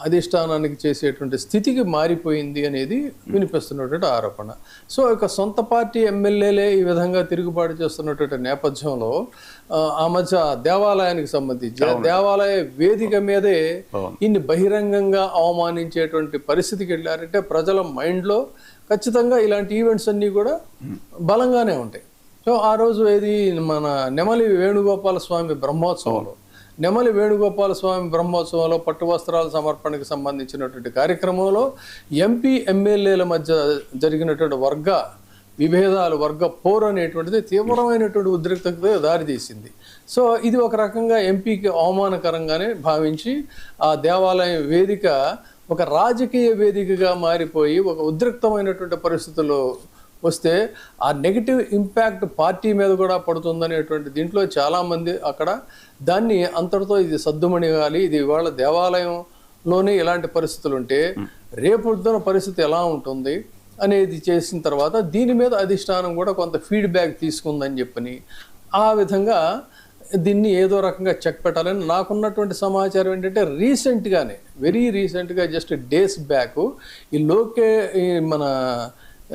అధిష్టానానికి చేసేటువంటి స్థితికి మారిపోయింది అనేది వినిపిస్తున్నటువంటి ఆరోపణ. సో ఇక సొంత పార్టీ ఎమ్మెల్యేలే ఈ విధంగా తిరుగుబాటు చేస్తున్నటువంటి నేపథ్యంలో ఆ మధ్య దేవాలయానికి సంబంధించి దేవాలయ వేదిక మీదే ఇన్ని బహిరంగంగా అవమానించేటువంటి పరిస్థితికి వెళ్ళారంటే ప్రజల మైండ్లో ఖచ్చితంగా ఇలాంటి ఈవెంట్స్ అన్నీ కూడా బలంగానే ఉంటాయి. సో ఆ రోజు ఏది మన నెమలి వేణుగోపాల స్వామి బ్రహ్మోత్సవంలో నెమలి వేణుగోపాల స్వామి బ్రహ్మోత్సవంలో పట్టు వస్త్రాల సమర్పణకు సంబంధించినటువంటి కార్యక్రమంలో ఎంపీ ఎమ్మెల్యేల మధ్య జరిగినటువంటి వర్గ విభేదాలు, వర్గ పోరు అనేటువంటిది తీవ్రమైనటువంటి ఉద్రిక్తతకు దారితీసింది. సో ఇది ఒక రకంగా ఎంపీకి అవమానకరంగానే భావించి ఆ దేవాలయం వేదిక ఒక రాజకీయ వేదికగా మారిపోయి ఒక ఉద్రిక్తమైనటువంటి పరిస్థితుల్లో వస్తే ఆ నెగిటివ్ ఇంపాక్ట్ పార్టీ మీద కూడా పడుతుందనేటువంటి దీంట్లో చాలామంది అక్కడ దాన్ని అంతటితో ఇది సద్దుమణిగాలి, ఇది ఇవాళ దేవాలయంలోనే ఇలాంటి పరిస్థితులు ఉంటే రేపొద్దున పరిస్థితి ఎలా ఉంటుంది అనేది చేసిన తర్వాత దీని మీద అధిష్టానం కూడా కొంత ఫీడ్బ్యాక్ తీసుకుందని చెప్పని ఆ విధంగా దీన్ని ఏదో రకంగా చెక్ పెట్టాలని నాకున్నటువంటి సమాచారం ఏంటంటే రీసెంట్గానే వెరీ రీసెంట్గా జస్ట్ డేస్ బ్యాక్ ఈ మన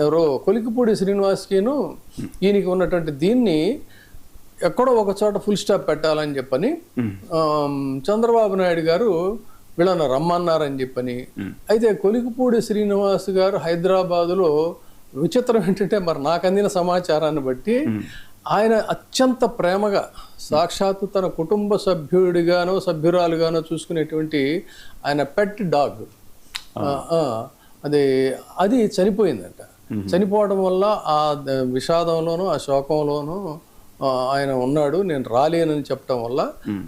ఎవరో కొలికిపూడి శ్రీనివాస్కిను ఈయనకి ఉన్నటువంటి దీన్ని ఎక్కడో ఒక చోట ఫుల్ స్టాప్ పెట్టాలని చెప్పని చంద్రబాబు నాయుడు గారు వీళ్ళని రమ్మన్నారని చెప్పని. అయితే కొలికిపూడి శ్రీనివాస్ గారు హైదరాబాదులో విచిత్రం ఏంటంటే మరి నాకు అందిన సమాచారాన్ని బట్టి ఆయన అత్యంత ప్రేమగా సాక్షాత్తు తన కుటుంబ సభ్యురాలుగానో చూసుకునేటువంటి ఆయన పెట్ డాగ్ అది చనిపోయిందంట. చనిపోవడం వల్ల ఆ విషాదంలోనూ ఆ శోకంలోనూ ఆయన ఉన్నాడు, నేను రాలేనని చెప్పడం వల్ల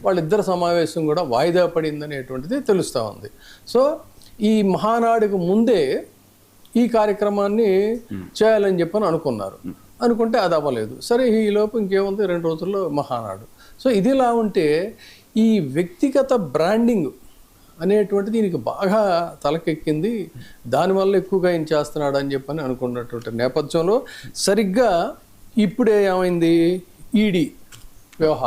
వాళ్ళిద్దరి సమావేశం కూడా వాయిదా పడిందనేటువంటిది తెలుస్తూ ఉంది. సో ఈ మహానాడుకు ముందే ఈ కార్యక్రమాన్ని చేయాలని చెప్పని అనుకుంటే అది అవ్వలేదు. సరే ఈ లోపు ఇంకేముంది 2 రోజుల్లో మహానాడు. సో ఇదిలా ఉంటే ఈ వ్యక్తిగత బ్రాండింగ్ అనేటువంటిది దీనికి బాగా తలకెక్కింది, దానివల్ల ఎక్కువగా ఏం చేస్తున్నాడు అని చెప్పని అనుకున్నటువంటి నేపథ్యంలో సరిగ్గా ఇప్పుడే ఏమైంది ఈడీ వ్యవహారం